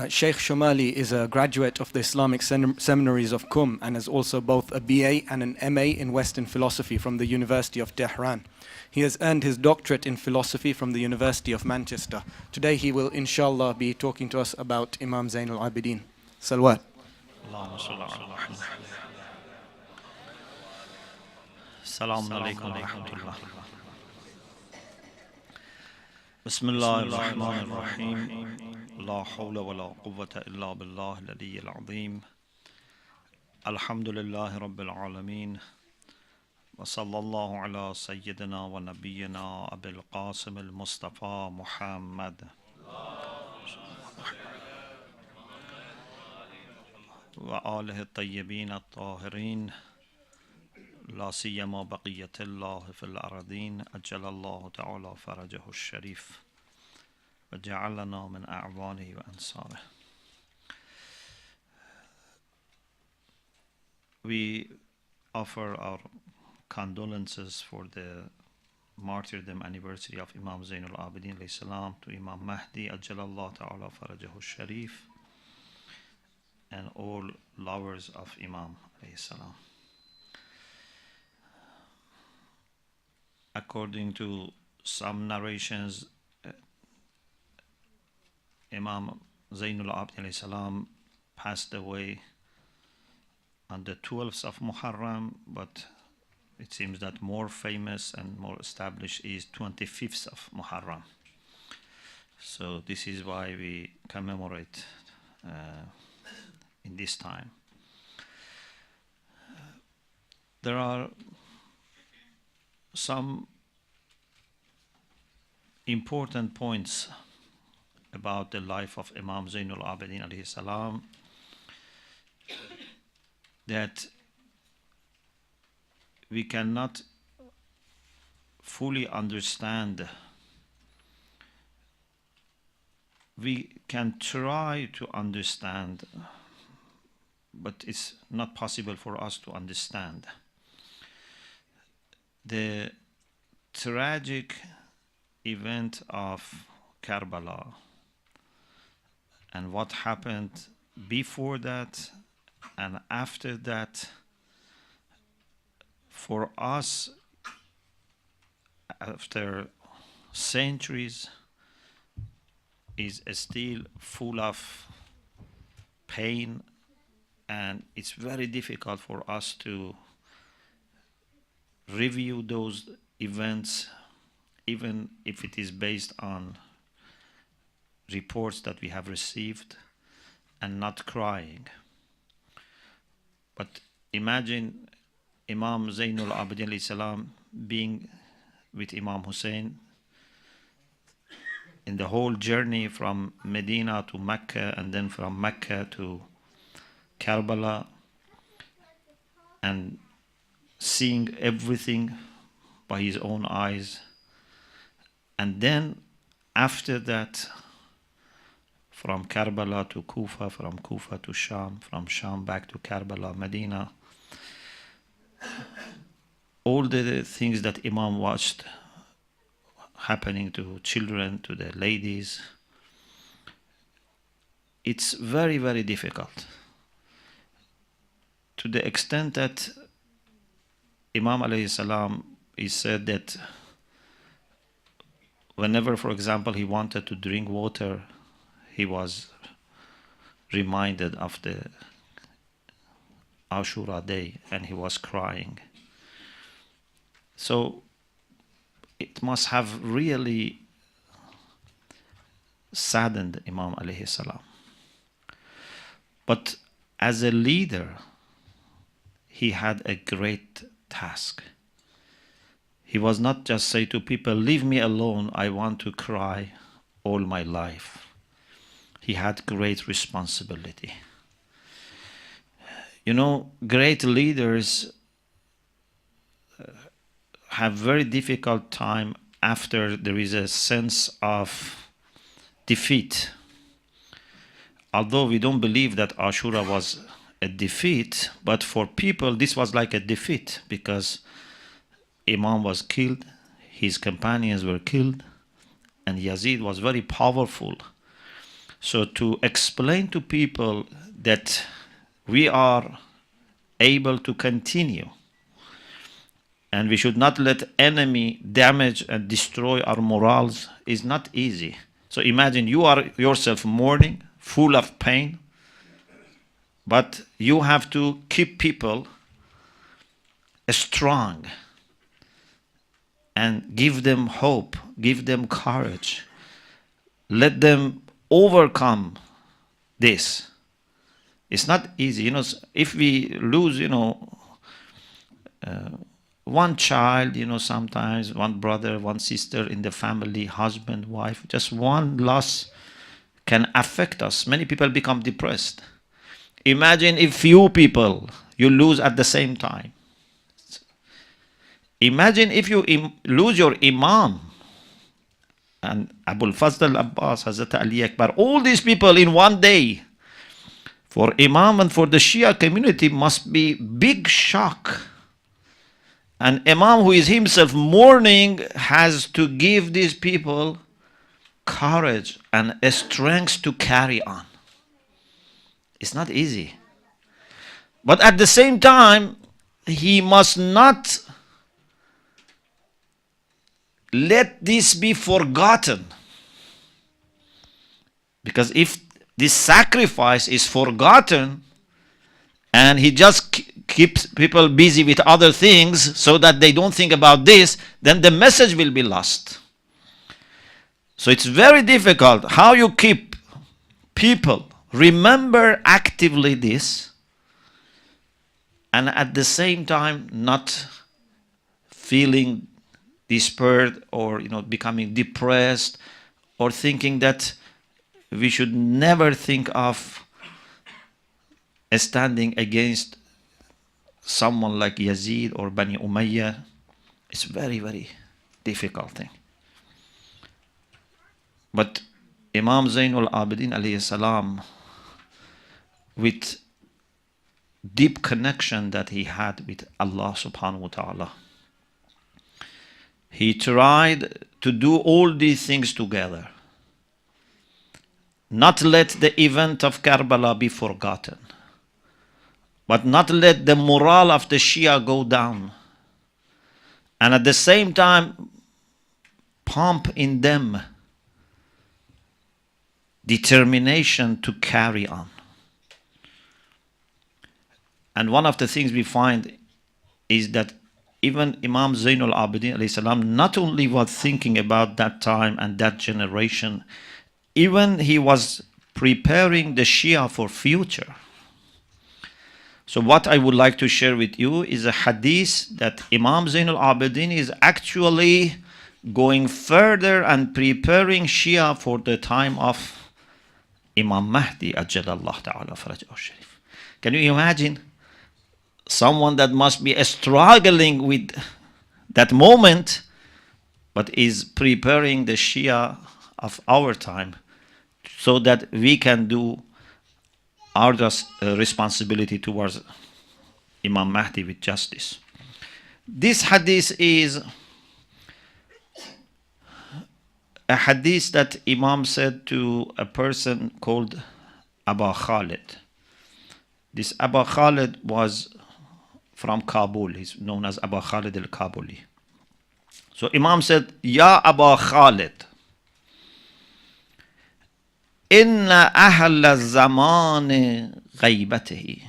Sheikh Shomali is a graduate of the Islamic seminaries of Qum and has also both a BA and an MA in Western philosophy from the University of Tehran. He has earned his doctorate in philosophy from the University of Manchester. Today he will inshallah be talking to us about Imam Zain al-Abidin. Salawat. Salaam alaikum wa rahmatullah. Bismillah ar-Rahman ar-Rahim. La hawla wa la quwwata illa billah al-aliy al-azim. Alhamdulillahi rabbil alameen. Wa sallallahu ala sayyidina wa nabiyyina Abil Qasim al-Mustafa Muhammad. Wa alihi at-tayyibin at-tahirin. لا سيما بقية الله في الأرضين أجل الله تعالى فرجه الشريف وجعلنا من أعوانه وأنصاره. We offer our condolences for the martyrdom anniversary of Imam Zain al-Abidin alayhi salam to Imam Mahdi أجل الله تعالى فرجه الشريف and all lovers of Imam alayhi salam. According to some narrations, Imam Zain al-Abidin alayhi salam passed away on the 12th of Muharram, but it seems that more famous and more established is 25th of Muharram. So this is why we commemorate in this time. There are some important points about the life of Imam Zain al-Abidin alayhi salam that we cannot fully understand. We can try to understand, but it's not possible for us to understand the tragic event of Karbala and what happened before that and after that. For us, after centuries, is still full of pain, and it's very difficult for us to review those events, even if it is based on reports that we have received, and not crying. But imagine Imam Zain al-Abidin alayhi salam being with Imam Hussein in the whole journey from Medina to Mecca and then from Mecca to Karbala, and seeing everything by his own eyes. And then after that, from Karbala to Kufa, from Kufa to Sham, from Sham back to Karbala, Medina. All the things that Imam watched happening to children, to the ladies, it's very, very difficult. To the extent that Imam alayhi salam is said that whenever, for example, he wanted to drink water, he was reminded of the Ashura day and he was crying. So it must have really saddened Imam alayhi salam. But as a leader, he had a great task. He was not just say to people, leave me alone, I want to cry all my life. He had great responsibility. You know, great leaders have very difficult time after there is a sense of defeat. Although we don't believe that Ashura was a defeat, but for people this was like a defeat because Imam was killed, his companions were killed, and Yazid was very powerful. So to explain to people that we are able to continue and we should not let enemy damage and destroy our morals is not easy. So imagine you are yourself mourning, full of pain, but you have to keep people strong and give them hope, give them courage, let them overcome this. It's not easy. You know, if we lose, one child, sometimes one brother, one sister in the family, husband, wife, just one loss can affect us. Many people become depressed. Imagine if few people you lose at the same time. Imagine if you lose your Imam and Abul Fazl Abbas, Hazrat Ali Akbar, all these people in one day. For Imam and for the Shia community must be big shock. And Imam, who is himself mourning, has to give these people courage and strength to carry on. It's not easy. But at the same time, he must not let this be forgotten. Because if this sacrifice is forgotten and he just keeps people busy with other things so that they don't think about this, then the message will be lost. So it's very difficult how you keep people remember actively this and at the same time not feeling despaired or becoming depressed or thinking that we should never think of standing against someone like Yazid or Bani Umayyah. It's very, very difficult thing. But Imam Zainul Abidin alayhi salam, with deep connection that he had with Allah subhanahu wa ta'ala, he tried to do all these things together. Not let the event of Karbala be forgotten, but not let the morale of the Shia go down. And at the same time, pump in them determination to carry on. And one of the things we find is that even Imam Zainul Abidin alayhi salam not only was thinking about that time and that generation, even he was preparing the Shia for future. So what I would like to share with you is a hadith that Imam Zainul Abidin is actually going further and preparing Shia for the time of Imam Mahdi Ajjalallahu Ta'ala Farajahu Sharif. Can you imagine someone that must be struggling with that moment but is preparing the Shia of our time so that we can do our responsibility towards Imam Mahdi with justice. This hadith is a hadith that Imam said to a person called Aba Khalid. This Aba Khalid was from Kabul. He's known as Aba Khalid al-Kabuli. So Imam said, Ya Aba Khalid, Inna ahla zaman ghaibatihi.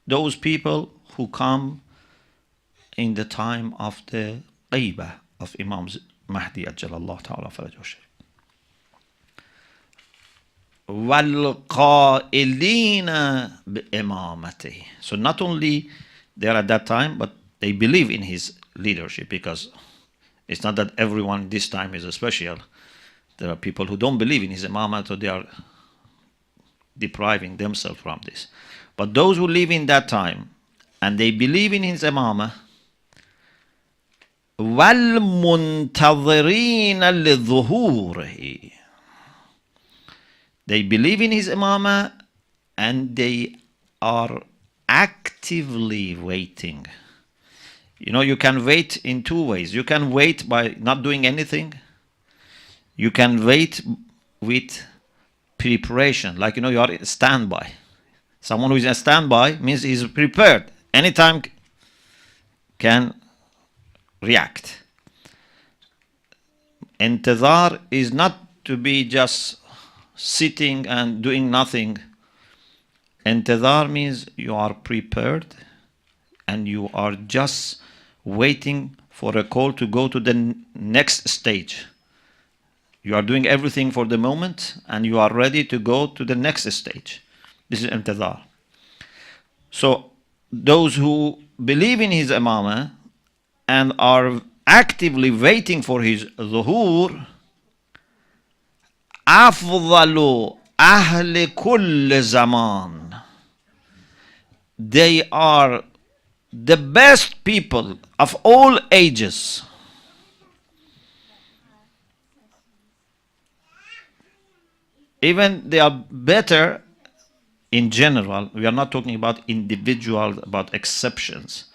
Those people who come in the time of the ghaibah of Imam Mahdi Ajjalallahu Ta'ala Farajahu Sharif. وَالْقَائِلِينَ بِإِمَامَتِهِ. So not only they are at that time, but they believe in his leadership, because it's not that everyone this time is a special. There are people who don't believe in his imamah, so they are depriving themselves from this. But those who live in that time and they believe in his imamah, وَالْمُنْتَظِرِينَ لِظُهُورِهِ. They believe in his imamah and they are actively waiting. You can wait in two ways. You can wait by not doing anything. You can wait with preparation. Like, you are in standby. Someone who is in standby means he's prepared. Anytime can react. Intidhar is not to be just sitting and doing nothing. Intidhar means you are prepared and you are just waiting for a call to go to the next stage. You are doing everything for the moment and you are ready to go to the next stage. This is intidhar. So those who believe in his imamah and are actively waiting for his zuhur, أفضل أهل كل زمان, they are the best people of all ages. Even they are better in general. We are not talking about individuals, about exceptions.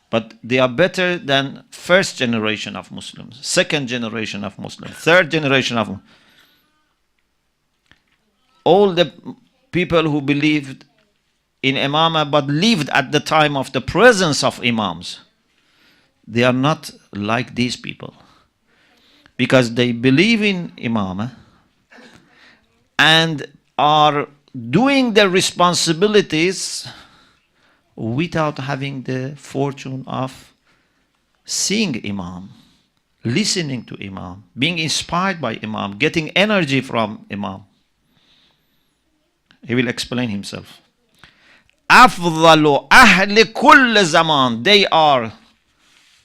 But they are better than first generation of Muslims, second generation of Muslims, third generation of Muslims. All the people who believed in imamah but lived at the time of the presence of imams, they are not like these people. Because they believe in imamah and are doing their responsibilities without having the fortune of seeing imam, listening to imam, being inspired by imam, getting energy from imam. He will explain himself. أفضل أهل كل زمان, they are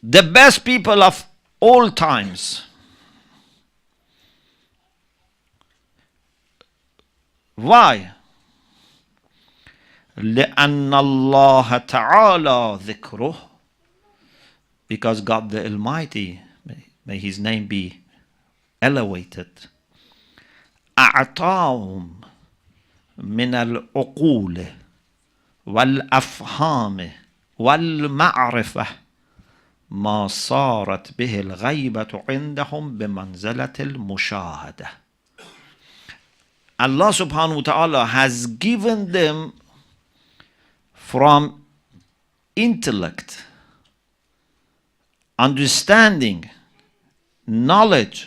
the best people of all times. Why? لأن الله تعالى ذكره, because God the Almighty, may His name be elevated, أعطاهم من العقول والأفهام والمعرفة ما صارت به الغيبة عندهم بمنزلة المشاهدة. Allah subhanahu wa ta'ala has given them from intellect, understanding, knowledge.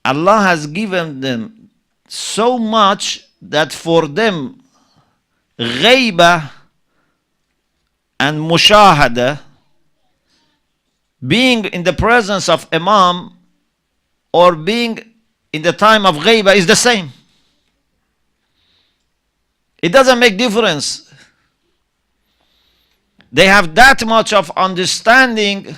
Allah has given them so much that for them ghaiba and mushahada, being in the presence of imam or being in the time of ghaiba, is the same. It doesn't make difference. They have that much of understanding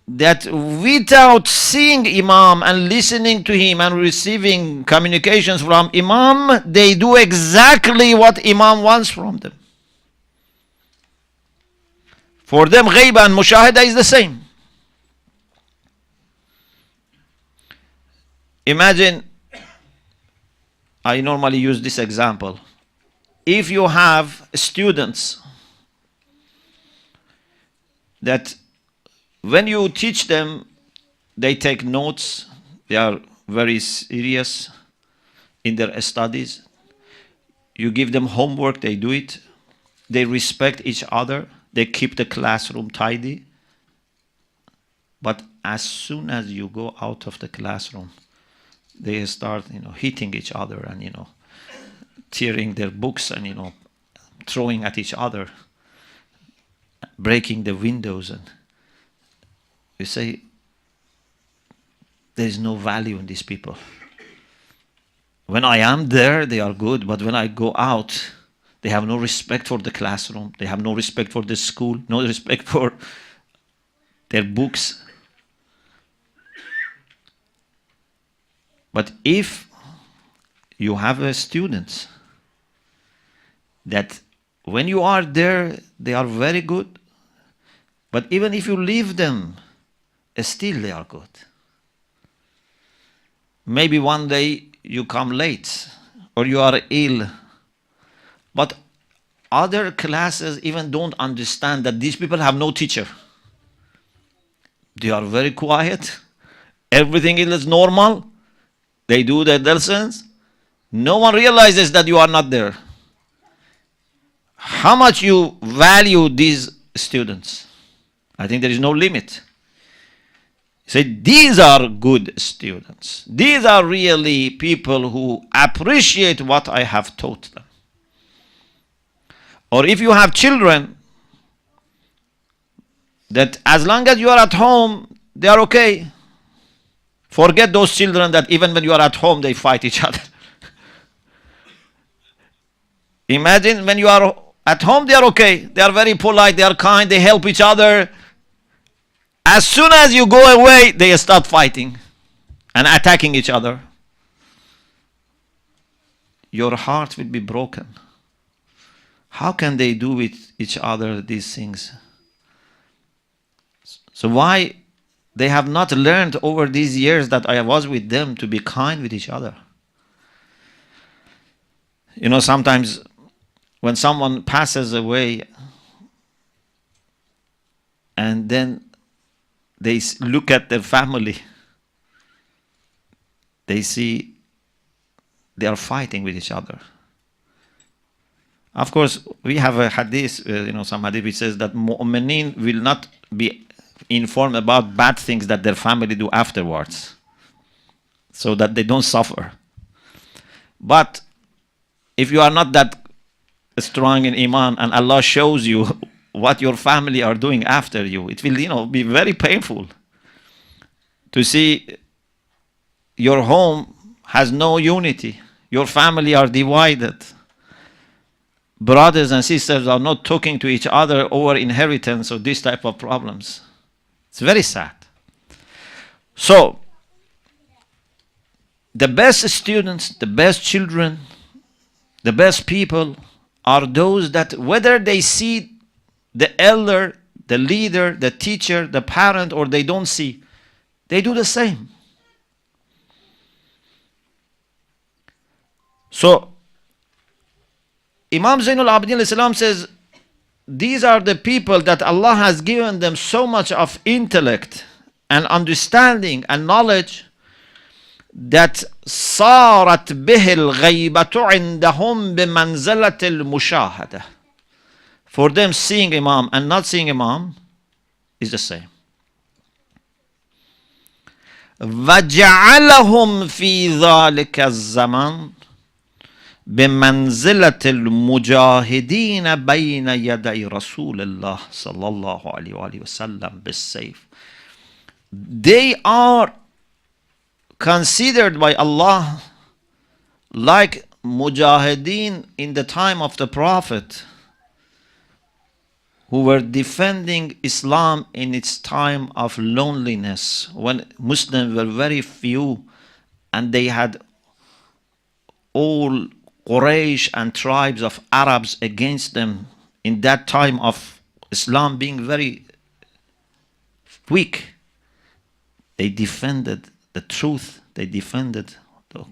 that without seeing imam and listening to him and receiving communications from imam, they do exactly what imam wants from them. For them, ghaiba and mushahada is the same. Imagine, I normally use this example. If you have students that when you teach them, they take notes, they are very serious in their studies. You give them homework, they do it. They respect each other. They keep the classroom tidy. But as soon as you go out of the classroom, they start, hitting each other and, tearing their books and, throwing at each other, breaking the windows. And you say, there is no value in these people. When I am there, they are good, but when I go out, they have no respect for the classroom. They have no respect for the school, no respect for their books. But if you have a student that when you are there, they are very good, but even if you leave them, still they are good. Maybe one day you come late or you are ill, but other classes even don't understand that these people have no teacher. They are very quiet. Everything is normal. They do their lessons. No one realizes that you are not there. How much you value these students? I think there is no limit. Say, these are good students. These are really people who appreciate what I have taught them. Or if you have children, that as long as you are at home, they are okay. Forget those children that even when you are at home, they fight each other. Imagine when you are at home, they are okay. They are very polite, they are kind, they help each other. As soon as you go away, they start fighting and attacking each other. Your heart will be broken. How can they do with each other these things? So why they have not learned over these years that I was with them to be kind with each other? You know, sometimes when someone passes away and then they look at their family, they see they are fighting with each other. Of course, we have a hadith, some hadith which says that mu'mineen will not be informed about bad things that their family do afterwards, so that they don't suffer. But if you are not that strong in iman and Allah shows you what your family are doing after you, it will be very painful to see your home has no unity, your family are divided, brothers and sisters are not talking to each other over inheritance or this type of problems. It's very sad. So the best students, the best children, the best people are those that whether they see the elder, the leader, the teacher, the parent, or they don't see, they do the same. So Imam Zainul Abidin Salam says, these are the people that Allah has given them so much of intellect and understanding and knowledge that صارت به الغيبة عندهم بمنزلة المشاهدة. For them, seeing Imam and not seeing Imam is the same. وجعلهم في ذلك الزمان بمنزلة المجاهدين بين يدي رسول الله صلى الله عليه وآله وسلم بالسيف. They are considered by Allah like mujahideen in the time of the Prophet, who were defending Islam in its time of loneliness, when Muslims were very few and they had all Quraysh and tribes of Arabs against them in that time of Islam being very weak. They defended the truth, they defended the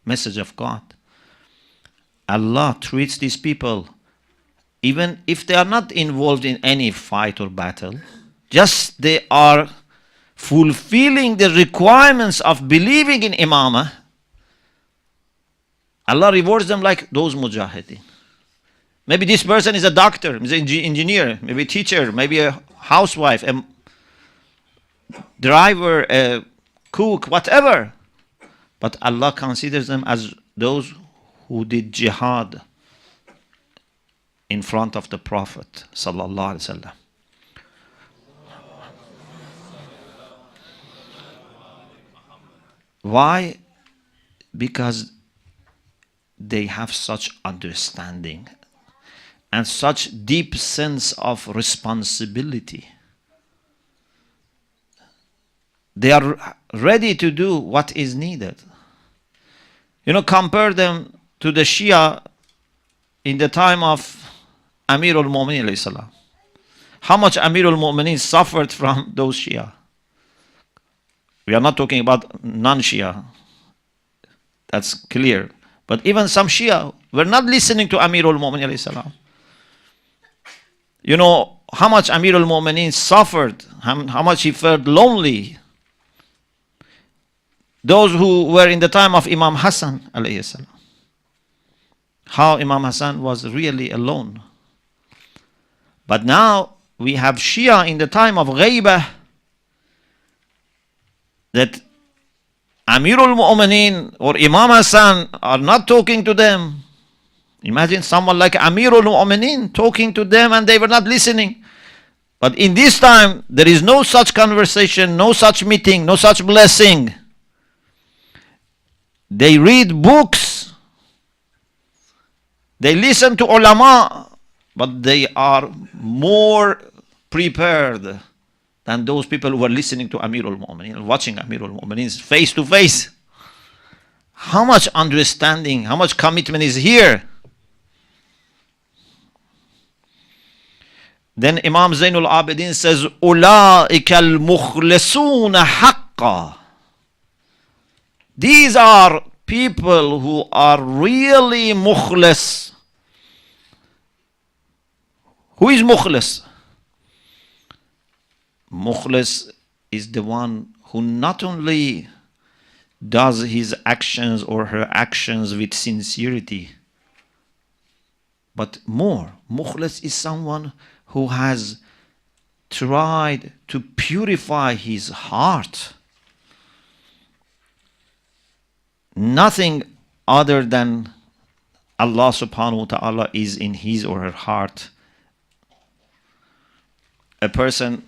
message of God. Allah treats these people, even if they are not involved in any fight or battle, just they are fulfilling the requirements of believing in Imamah, Allah rewards them like those mujahideen. Maybe this person is a doctor, is an engineer, maybe a teacher, maybe a housewife, a driver, a cook, whatever. But Allah considers them as those who did jihad in front of the Prophet sallallahu alaihi wasallam. Why? Because they have such understanding and such deep sense of responsibility. They are ready to do what is needed. Compare them to the Shia in the time of Amir al-Mu'minin alayhi salam. How much Amir al-Mu'minin suffered from those Shia? We are not talking about non-Shia. That's clear. But even some Shia were not listening to Amir al-Mu'minin alayhi salam. You know how much Amir al-Mu'minin suffered, how much he felt lonely. those who were in the time of Imam Hassan alayhi salam. How Imam Hassan was really alone. But now we have Shia in the time of Ghaibah, that Amirul Mu'mineen or Imam Hassan are not talking to them. Imagine someone like Amirul Mu'mineen talking to them and they were not listening. But in this time, there is no such conversation, no such meeting, no such blessing. They read books, they listen to ulama, but they are more prepared than those people who are listening to Amirul Mu'mineen, watching Amirul Mu'mineen face to face. How much understanding, how much commitment is here? Then Imam Zainul Abidin says, أُولَٰئِكَ الْمُخْلِصُونَ حَقًّا. These are people who are really mukhlis. Who is mukhlis? Mukhlis is the one who not only does his actions or her actions with sincerity, but more. Mukhlis is someone who has tried to purify his heart. Nothing other than Allah subhanahu wa ta'ala is in his or her heart. A person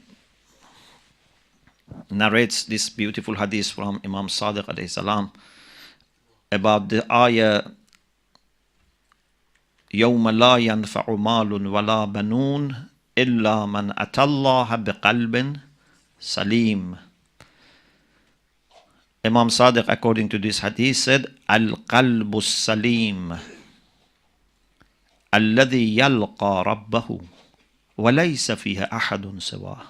narrates this beautiful hadith from Imam Sadiq alayhi salam about the ayah يَوْمَ لَا يَنْفَعُ مَالٌ وَلَا بَنُونَ إِلَّا مَنْ أَتَى اللَّهَ بِقَلْبٍ سَلِيمٍ. Imam Sadiq, according to this hadith, said, الْقَلْبُ السَّلِيمُ الَّذِي يَلْقَى رَبَّهُ وَلَيْسَ فِيهَا أَحَدٌ سِوَاهُ.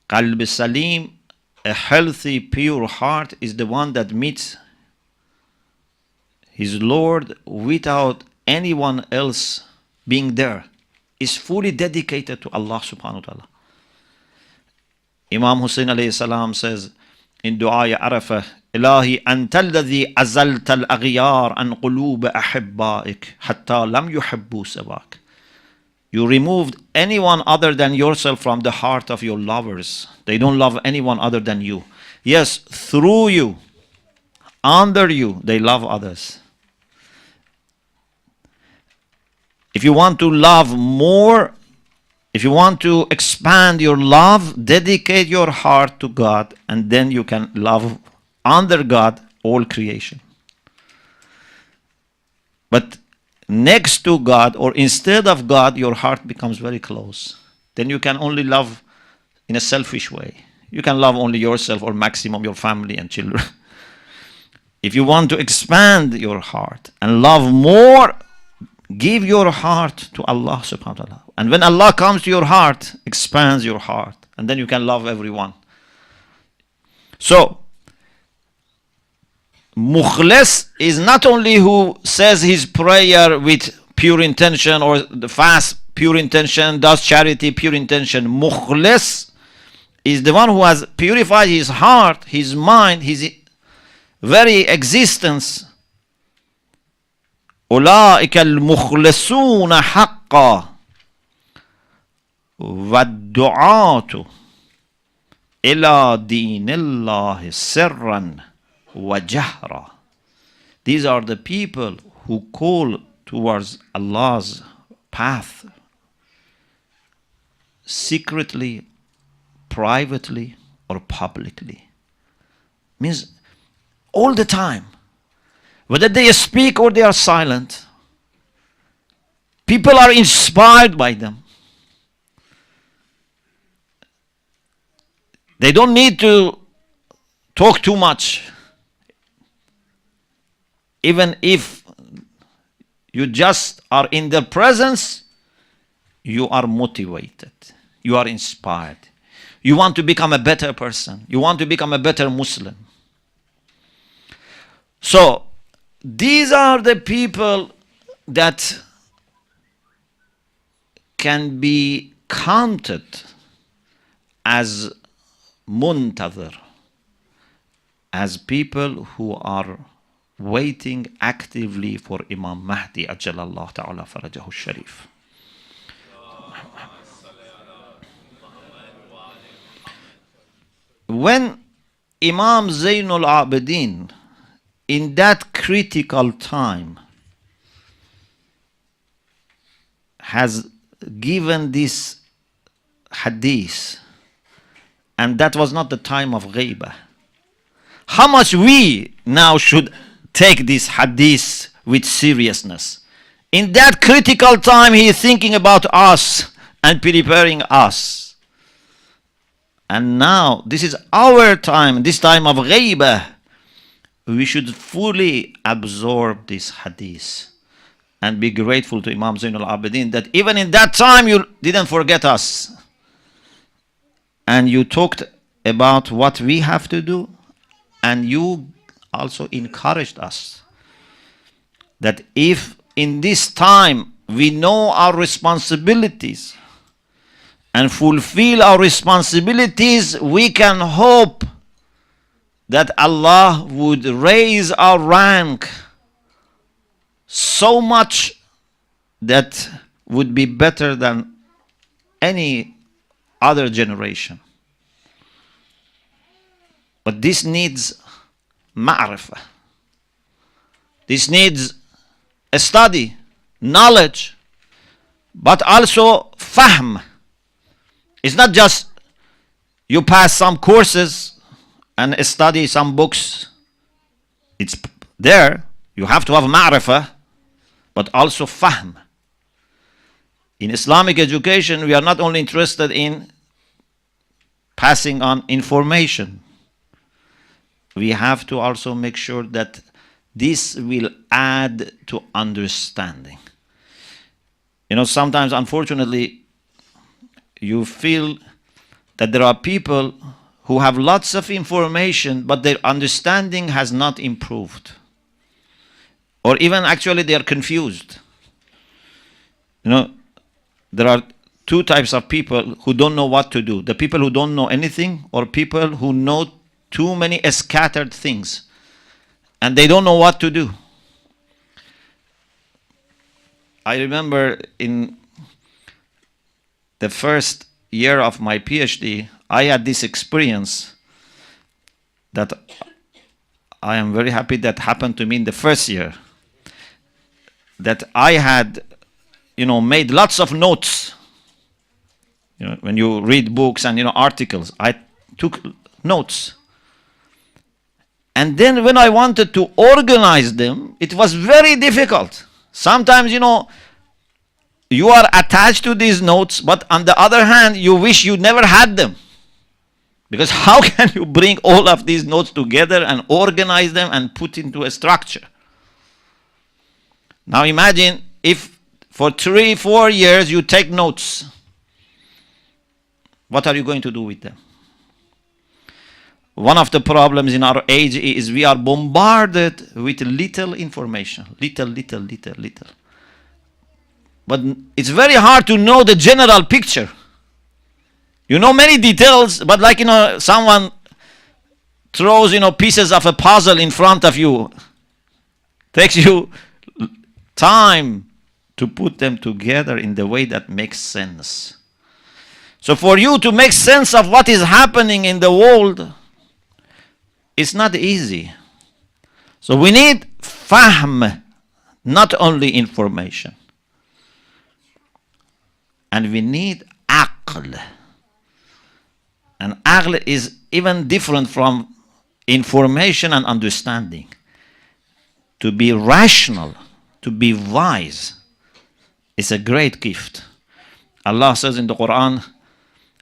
Qalb Salim, a healthy, pure heart, is the one that meets his Lord without anyone else being there. Is fully dedicated to Allah subhanahu wa ta'ala. Imam Hussein alayhi salam says in Dua Arafah, Ilahi anta alladhi azalta al-aghyar an qulub ahibba'ik hatta lam yuhibbu sawak. You removed anyone other than yourself from the heart of your lovers. They don't love anyone other than you. Yes, through you, under you, they love others. If you want to love more, if you want to expand your love, dedicate your heart to God, and then you can love under God all creation. But next to God or instead of God, your heart becomes very close. Then you can only love in a selfish way. You can love only yourself or maximum your family and children. If you want to expand your heart and love more, give your heart to Allah subhanahu wa ta'ala. And when Allah comes to your heart, expands your heart. And then you can love everyone. So, Mukhlis is not only who says his prayer with pure intention, or the fast pure intention, does charity pure intention. Mukhlis is the one who has purified his heart, his mind, his very existence. أولئك المخلصون حقا والدعاة إلى دين الله سرا وجهرا. These are the people who call towards Allah's path secretly, privately, or publicly. Means all the time. Whether they speak or they are silent, people are inspired by them. They don't need to talk too much. Even if you just are in their presence, you are motivated. You are inspired. You want to become a better person. You want to become a better Muslim. So, these are the people that can be counted as muntazir, as people who are waiting actively for Imam Mahdi Ajjalallahu Ta'ala Farajahu Sharif. When Imam Zainul Abidin, in that critical time, has given this hadith, and that was not the time of ghaibah, how much we now should take this hadith with seriousness. In that critical time, he is thinking about us and preparing us. And now, this is our time, this time of ghaibah. We should fully absorb this hadith and be grateful to Imam Zainul Abidin that even in that time you didn't forget us. And you talked about what we have to do, and you also encouraged us that if in this time we know our responsibilities and fulfill our responsibilities, we can hope that Allah would raise our rank so much that would be better than any other generation. But this needs ma'rifah. This needs a study, knowledge, but also fahm. It's not just you pass some courses and study some books. It's there. You have to have ma'rifah, but also fahm. In Islamic education, we are not only interested in passing on information. We have to also make sure that this will add to understanding. You know, sometimes, unfortunately, you feel that there are people who have lots of information, but their understanding has not improved. Or even actually they are confused. You know, there are two types of people who don't know what to do. The people who don't know anything, or people who know too many scattered things and they don't know what to do. I remember in the first year of my PhD, I had this experience that I am very happy that happened to me in the first year. That I had, made lots of notes. When you read books and, articles, I took notes. And then when I wanted to organize them, it was very difficult. Sometimes, you are attached to these notes, but on the other hand, you wish you never had them. Because how can you bring all of these notes together and organize them and put into a structure? Now imagine if for 3-4 years you take notes. What are you going to do with them? One of the problems in our age is we are bombarded with little information. Little. But it's very hard to know the general picture. You know many details, but someone throws, pieces of a puzzle in front of you. Takes you time to put them together in the way that makes sense. So for you to make sense of what is happening in the world, it's not easy. So we need fahm, not only information. And we need aql. And aql is even different from information and understanding. To be rational, to be wise, is a great gift. Allah says in the Quran,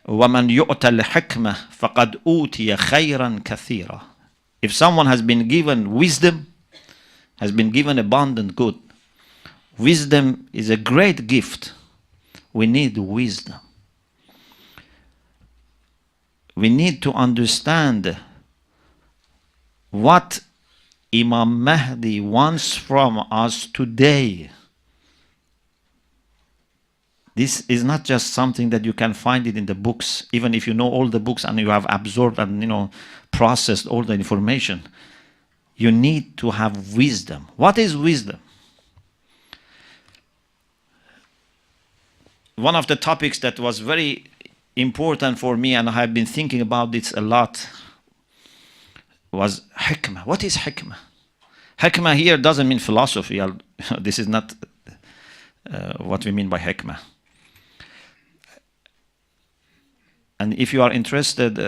وَمَنْ يُؤْتَ الْحِكْمَةِ فَقَدْ أُوتِيَ خَيْرًا كَثِيرًا. If someone has been given wisdom, has been given abundant good, wisdom is a great gift. We need wisdom. We need to understand what Imam Mahdi wants from us today. This is not just something that you can find it in the books, even if you know all the books and you have absorbed and processed all the information. You need to have wisdom. What is wisdom? One of the topics that was very important for me, and I have been thinking about this a lot, was hikmah. What is hikmah? Hikmah here doesn't mean philosophy. This is not what we mean by hikmah. And if you are interested,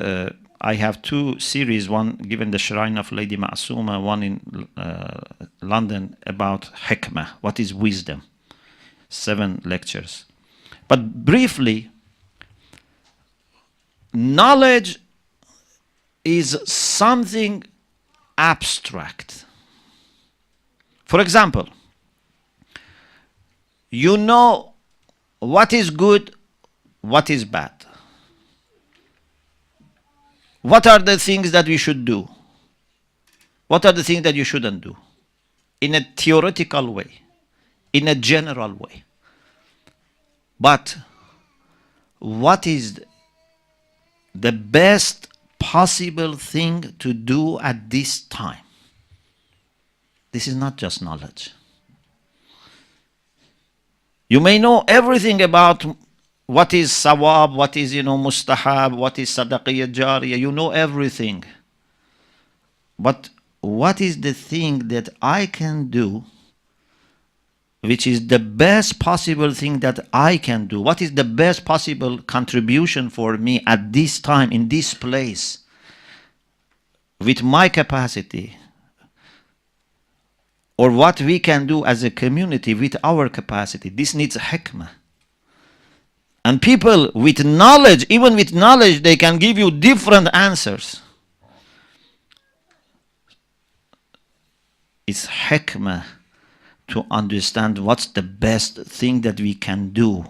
I have two series, one given the Shrine of Lady Ma'asuma, one in London about hikmah. What is wisdom? 7 lectures. But briefly, knowledge is something abstract. For example, you know what is good, what is bad. What are the things that we should do? What are the things that you shouldn't do? In a theoretical way, in a general way. But what is the best possible thing to do at this time? This is not just knowledge. You may know everything about what is sawab, what is mustahab, what is sadaqiyya jariyah. You know everything. But what is the thing that I can do which is the best possible thing that I can do? What is the best possible contribution for me at this time, in this place, with my capacity? Or what we can do as a community with our capacity? This needs hikmah. And people with knowledge, even with knowledge, they can give you different answers. It's hikmah to understand what's the best thing that we can do.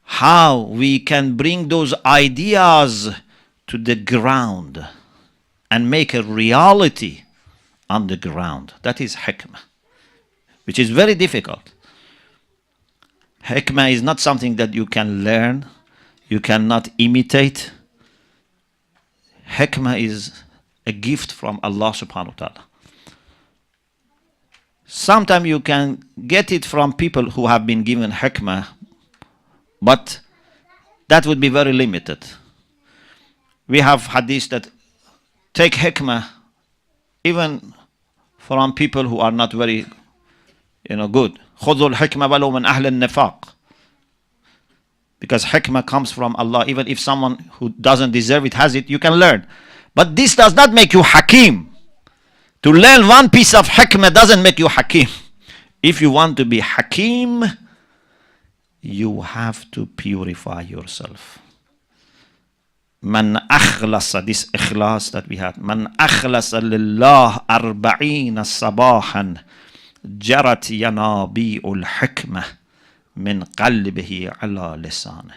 How we can bring those ideas to the ground and make a reality on the ground. That is hikmah, which is very difficult. Hikmah is not something that you can learn, you cannot imitate. Hikmah is a gift from Allah subhanahu wa ta'ala. Sometimes you can get it from people who have been given hikmah, but that would be very limited. We have hadith that take hikmah even from people who are not very good. خُذُوا الْحِكْمَةَ وَلَوْ مِنْ أَهْلِ النِّفَاقِ. Because hikmah comes from Allah. Even if someone who doesn't deserve it has it, you can learn. But this does not make you hakim. To learn one piece of hikmah doesn't make you hakim. If you want to be hakim, you have to purify yourself. Man akhlasa, this ikhlas that we had. Man akhlasa lillah arba'ina sabahan jarat yanabi'ul hikmah min qalbihi ala lisan.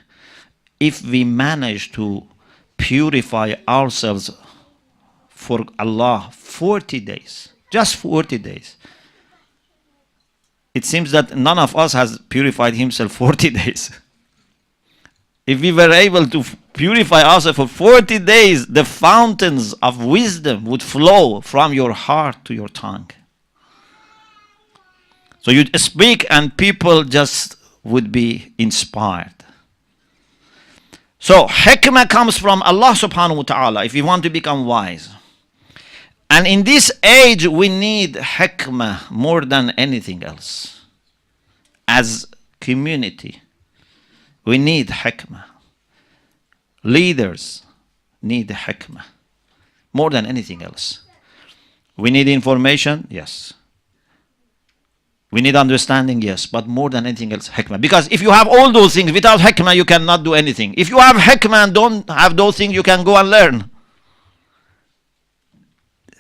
If we manage to purify ourselves for Allah 40 days, just 40 days. It seems that none of us has purified himself 40 days. If we were able to purify ourselves for 40 days, the fountains of wisdom would flow from your heart to your tongue. So you'd speak and people just would be inspired. So hikmah comes from Allah subhanahu wa ta'ala if you want to become wise. And in this age we need hikmah more than anything else. As community, we need hikmah. Leaders need hikmah more than anything else. We need information, yes. We need understanding, yes, but more than anything else, hikmah. Because if you have all those things, without hikmah, you cannot do anything. If you have hikmah and don't have those things, you can go and learn.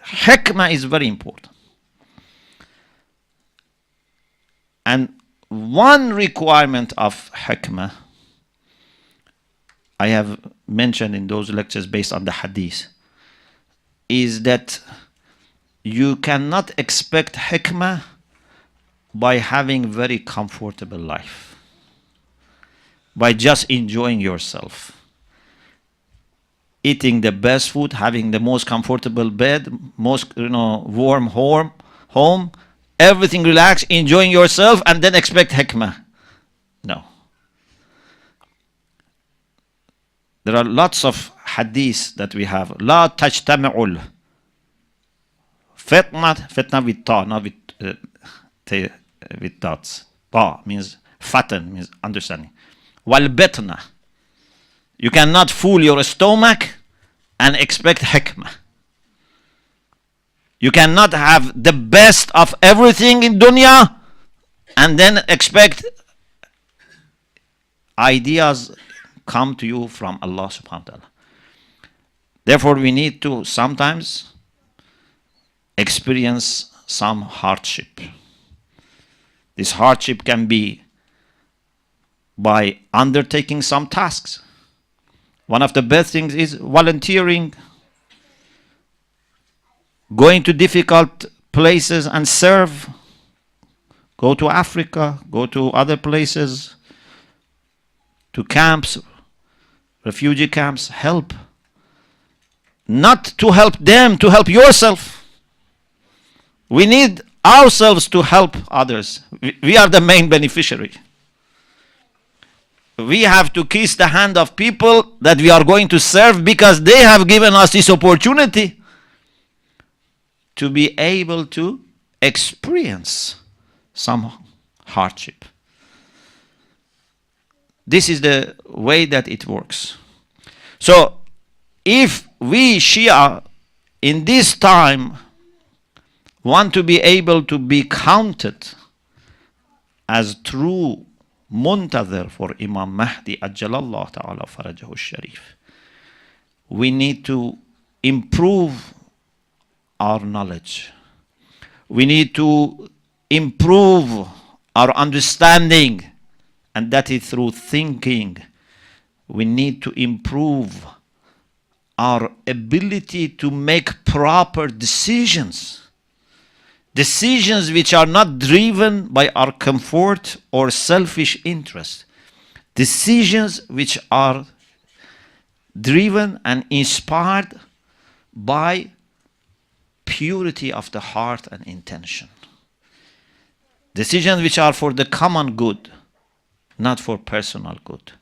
Hikmah is very important. And one requirement of hikmah, I have mentioned in those lectures based on the hadith, is that you cannot expect hikmah by having very comfortable life. by just enjoying yourself. Eating the best food, having the most comfortable bed, most warm home, everything relaxed, enjoying yourself, and then expect hikmah. No. There are lots of hadiths that we have. La tajtami'ul fitna with ta, not with dots. Ta means fatten, means understanding. Wal bitna. You cannot fool your stomach and expect hikmah. You cannot have the best of everything in dunya and then expect ideas come to you from Allah subhanahu wa ta'ala. Therefore, we need to sometimes experience some hardship. This hardship can be by undertaking some tasks. One of the best things is volunteering, going to difficult places and serve. Go to Africa, go to other places, to camps, refugee camps, help. Not to help them, to help yourself. We need ourselves to help others. We are the main beneficiary. We have to kiss the hand of people that we are going to serve because they have given us this opportunity to be able to experience some hardship. This is the way that it works. So, if we Shia in this time want to be able to be counted as true muntazir for Imam Mahdi ajjalallahu ta'ala farajahu sharif, we need to improve our knowledge. We need to improve our understanding, and that is through thinking. We need to improve our ability to make proper decisions. Decisions which are not driven by our comfort or selfish interest. Decisions which are driven and inspired by purity of the heart and intention. Decisions which are for the common good, not for personal good.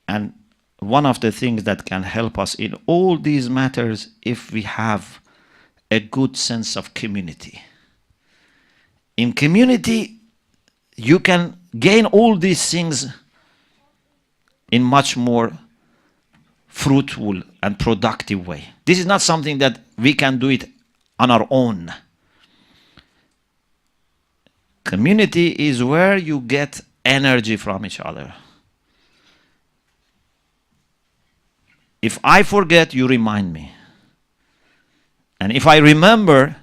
And one of the things that can help us in all these matters, if we have a good sense of community. In community, you can gain all these things in much more fruitful and productive way. This is not something that we can do it on our own. Community is where you get energy from each other. If I forget, you remind me. And if I remember,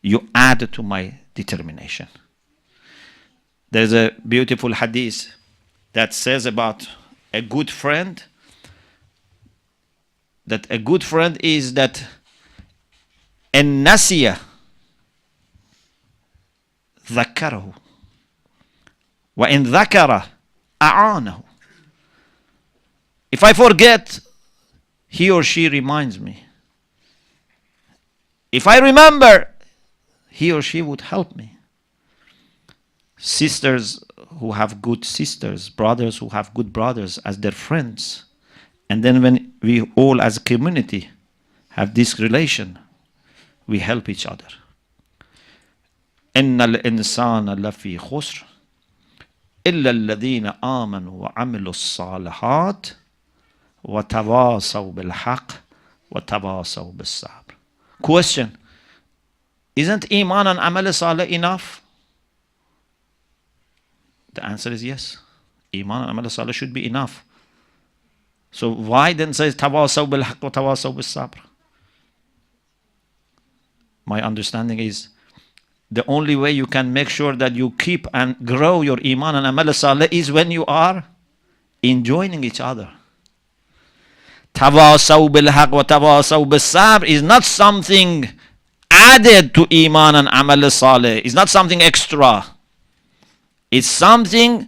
you add to my determination. There's a beautiful hadith that says about a good friend, that a good friend is that en nasiya ذكره وإن ذكر أعانه. If I forget, he or she reminds me. If I remember, he or she would help me. Sisters who have good sisters, brothers who have good brothers as their friends. And then when we all as a community have this relation, we help each other. إن الإنسان لفي خسر إلا الذين آمنوا وعملوا الصالحات وتواصوا بالحق وتواصوا بالصبر. Question: isn't Iman and Amal Saleh enough? The answer is yes. Iman and Amal Saleh should be enough. So why then says Tawasaw bil haqq wa tawasaw bis sabr? My understanding is the only way you can make sure that you keep and grow your Iman and Amal Saleh is when you are enjoining each other. Tawasaw bil haqq wa tawasaw bis sabr is not something added to Iman and Amal Saleh. It's not something extra. It's something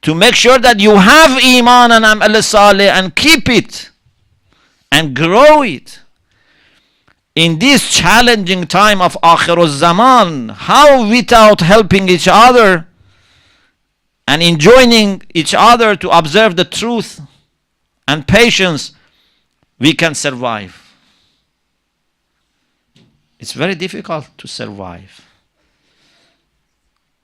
to make sure that you have Iman and Amal Saleh and keep it and grow it. In this challenging time of Akhir Zaman, how without helping each other and enjoining each other to observe the truth and patience, we can survive. It's very difficult to survive.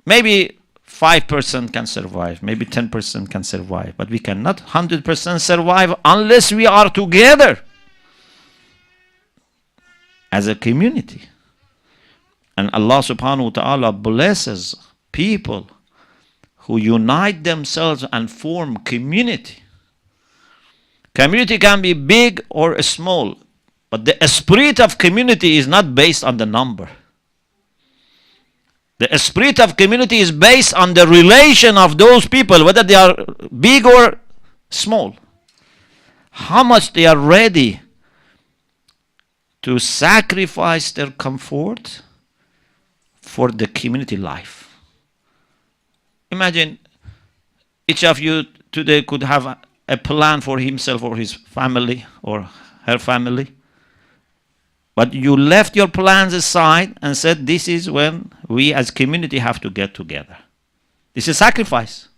Maybe 5% can survive, maybe 10% can survive, but we cannot 100% survive unless we are together as a community. And Allah subhanahu wa ta'ala blesses people who unite themselves and form community. Community can be big or small, but the spirit of community is not based on the number. The spirit of community is based on the relation of those people, whether they are big or small. How much they are ready to sacrifice their comfort for the community life. Imagine each of you today could have a plan for himself or his family or her family. But you left your plans aside and said, this is when we as community have to get together. This is sacrifice.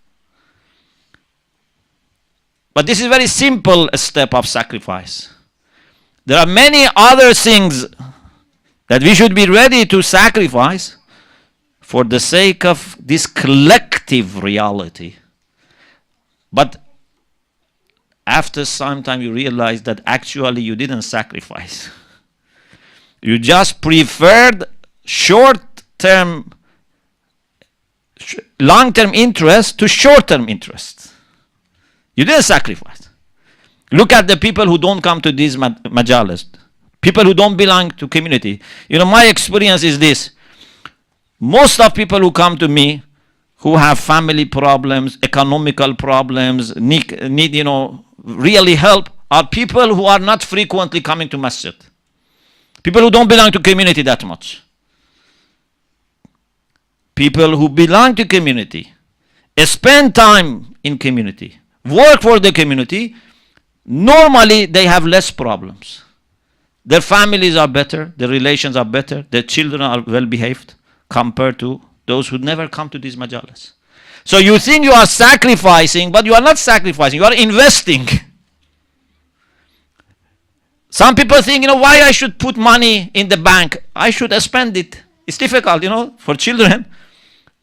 But this is a very simple step of sacrifice. There are many other things that we should be ready to sacrifice for the sake of this collective reality. But after some time you realize that actually you didn't sacrifice. You just preferred long-term interest to short-term interest. You didn't sacrifice. Look at the people who don't come to these majalis. People who don't belong to community. You know, my experience is this. Most of people who come to me who have family problems, economical problems, need really help, are people who are not frequently coming to masjid. People who don't belong to community that much. People who belong to community, spend time in community, work for the community, normally they have less problems. Their families are better, their relations are better, their children are well behaved compared to those who never come to these majalis. So you think you are sacrificing, but you are not sacrificing, you are investing. Some people think, why I should put money in the bank? I should spend it. It's difficult, for children.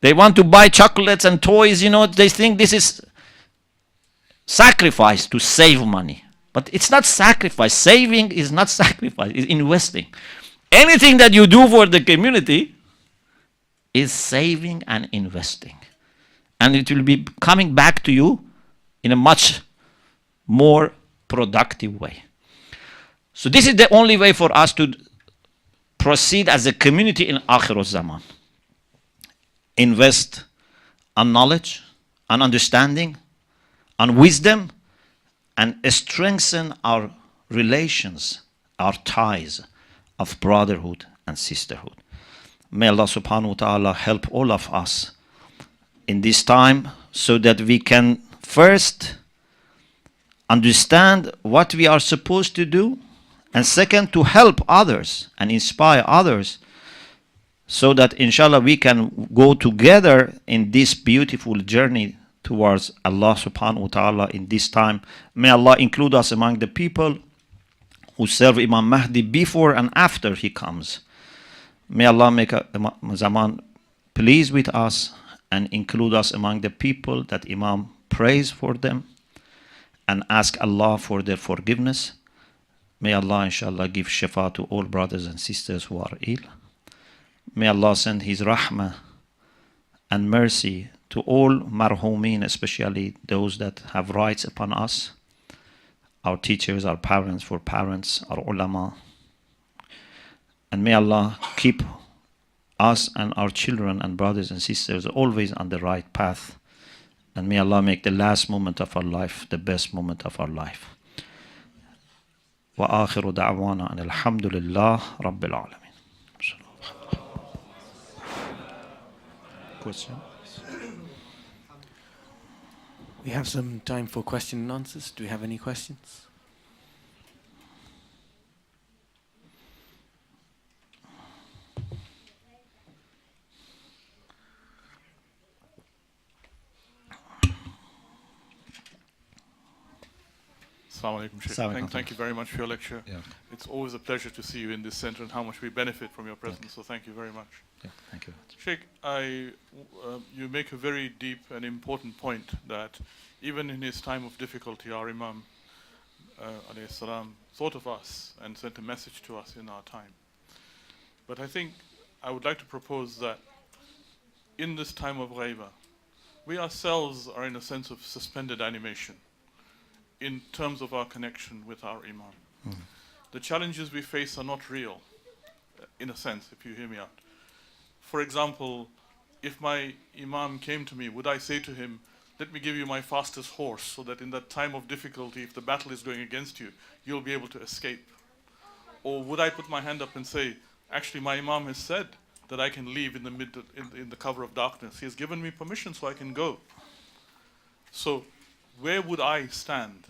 They want to buy chocolates and toys, they think this is sacrifice to save money. But it's not sacrifice. Saving is not sacrifice, it's investing. Anything that you do for the community is saving and investing. And it will be coming back to you in a much more productive way. So this is the only way for us to proceed as a community in Akhir Zaman. Invest on knowledge, on understanding, on wisdom, and strengthen our relations, our ties of brotherhood and sisterhood. May Allah subhanahu wa ta'ala help all of us in this time so that we can first understand what we are supposed to do, and second, to help others and inspire others so that inshallah we can go together in this beautiful journey towards Allah subhanahu wa ta'ala in this time. May Allah include us among the people who serve Imam Mahdi before and after he comes. May Allah make Zaman pleased with us and include us among the people that Imam prays for them and ask Allah for their forgiveness. May Allah inshallah give shifa to all brothers and sisters who are ill. May Allah send His rahmah and mercy to all marhumin, especially those that have rights upon us, our teachers, our parents, our ulama. And may Allah keep us and our children and brothers and sisters always on the right path. And may Allah make the last moment of our life the best moment of our life. وآخر دعوانا أن الحمد لله رب العالمين. Question? We have some time for question and answers. Do we have any questions? Assalamu alaikum, Sheikh. Assalamu alaikum. Thank you very much for your lecture. Yeah. It's always a pleasure to see you in this center and how much we benefit from your presence. So thank you very much. Yeah, thank you. Sheikh, you make a very deep and important point that even in his time of difficulty, our Imam, alayhi salam, thought of us and sent a message to us in our time. But I think I would like to propose that in this time of ghaiba, we ourselves are in a sense of suspended animation in terms of our connection with our Imam. The challenges we face are not real, in a sense, if you hear me out. For example, if my Imam came to me, would I say to him, let me give you my fastest horse so that in that time of difficulty, if the battle is going against you, you'll be able to escape? Or would I put my hand up and say, actually my Imam has said that I can leave in the cover of darkness. He has given me permission so I can go. So where would I stand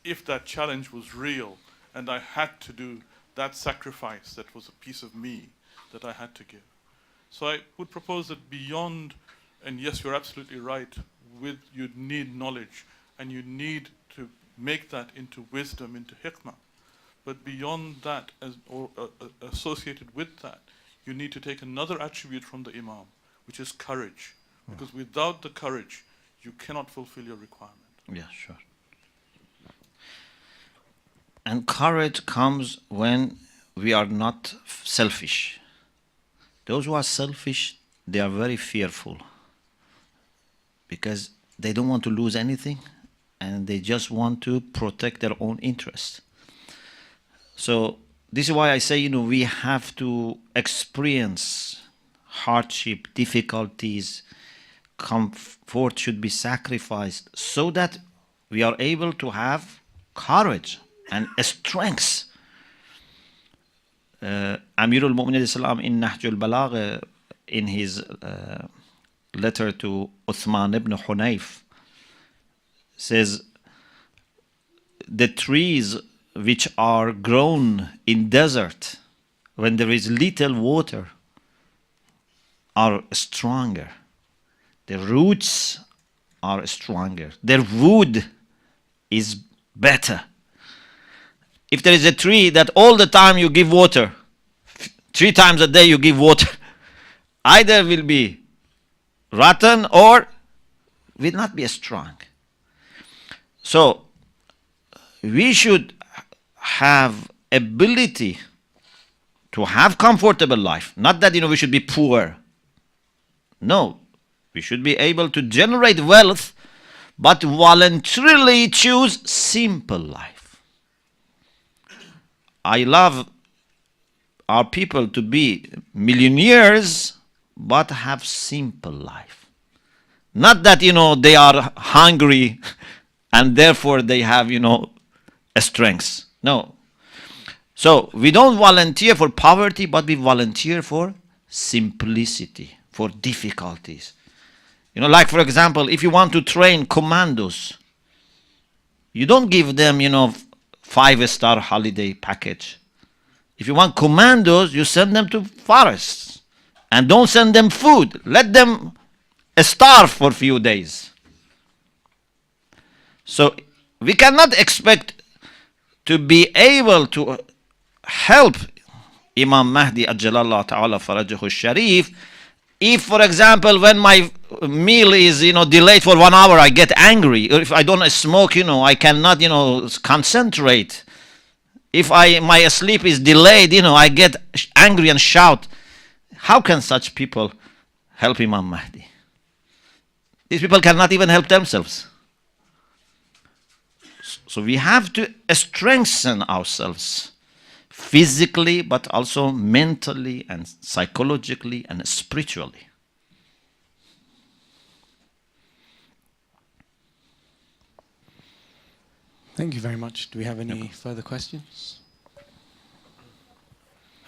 if that challenge was real and I had to do that sacrifice that was a piece of me that I had to give? So I would propose that beyond, and yes, you're absolutely right, you need knowledge and you need to make that into wisdom, into hikmah. But beyond that, associated with that, you need to take another attribute from the Imam, which is courage. Because without the courage, you cannot fulfill your requirement. Yeah, sure. And courage comes when we are not selfish. Those who are selfish, they are very fearful because they don't want to lose anything and they just want to protect their own interests. So this is why I say, we have to experience hardship, difficulties, comfort should be sacrificed so that we are able to have courage and strength. Amir al-Mu'minin Salaam in Nahj al-Balagh, in his letter to Uthman ibn Hunayf, says, the trees which are grown in desert when there is little water are stronger. The roots are stronger. Their wood is better. If there is a tree that all the time you give water, 3 times a day you give water, either will be rotten or will not be strong. So we should have ability to have comfortable life. Not that we should be poor. No, we should be able to generate wealth, but voluntarily choose simple life. I love our people to be millionaires, but have simple life. Not that, they are hungry and therefore they have, strengths. No. So we don't volunteer for poverty, but we volunteer for simplicity, for difficulties. Like for example, if you want to train commandos, you don't give them, 5-star holiday package. If you want commandos, you send them to forests. And don't send them food. Let them starve for a few days. So we cannot expect to be able to help Imam Mahdi Ajjalallah Ta'ala Farajahu Sharif if, for example, when my meal is, delayed for 1 hour, I get angry. Or if I don't smoke, I cannot, concentrate. If my sleep is delayed, I get angry and shout. How can such people help Imam Mahdi? These people cannot even help themselves. So we have to strengthen ourselves physically, but also mentally and psychologically and spiritually. Thank you very much. Do we have any further questions?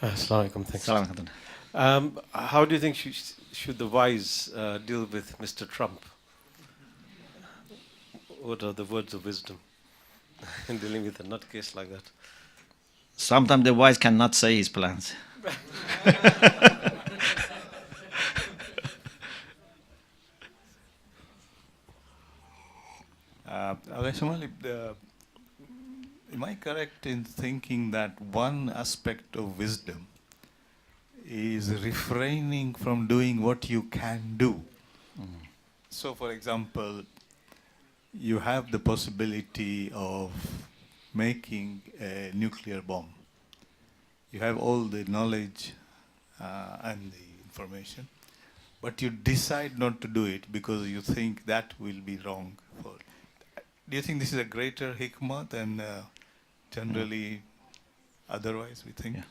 Assalamu alaikum. Thanks. Salaam alaikum. How do you think should the wise deal with Mr. Trump? what are the words of wisdom in dealing with a nutcase like that? Sometimes the wise cannot say his plans. Shomali, am I correct in thinking that one aspect of wisdom is refraining from doing what you can do? So, for example, you have the possibility of making a nuclear bomb. You have all the knowledge and the information, but you decide not to do it because you think that will be wrong. Do you think this is a greater hikmah than generally otherwise we think? Yeah.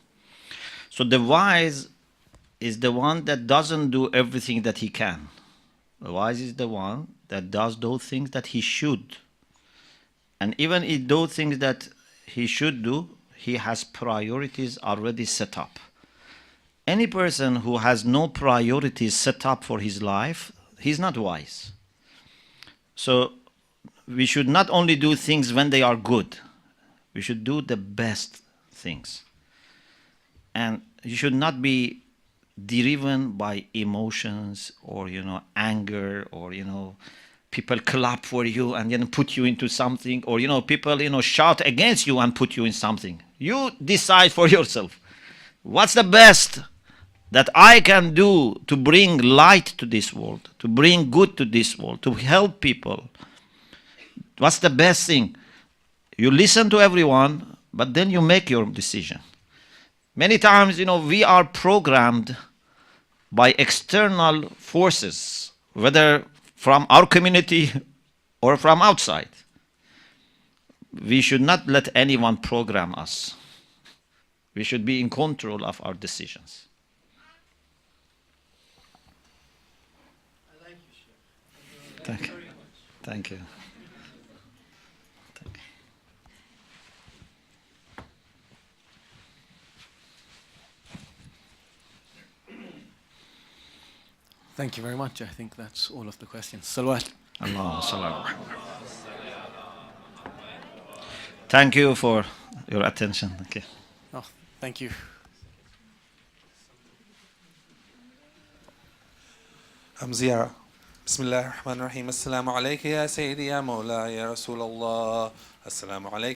So the wise is the one that doesn't do everything that he can. The wise is the one that does those things that he should. And even if those things that he should do, he has priorities already set up. Any person who has no priorities set up for his life, he's not wise. So we should not only do things when they are good. We should do the best things. And you should not be driven by emotions or, anger or, people clap for you and then put you into something or, people, shout against you and put you in something. You decide for yourself. What's the best that I can do to bring light to this world, to bring good to this world, to help people? What's the best thing? You listen to everyone, but then you make your decision. Many times, we are programmed by external forces, whether from our community or from outside. We should not let anyone program us. We should be in control of our decisions. I like you, Sheikh. Thank you. Thank you. Thank you very much. I think that's all of the questions. Salawat. Allah, salam. Thank you for your attention. Okay. Oh, thank you. زيارة. بسم الله الرحمن الرحيم. السلام عليك يا سيدي يا مولاي يا رسول الله. السلام عليك.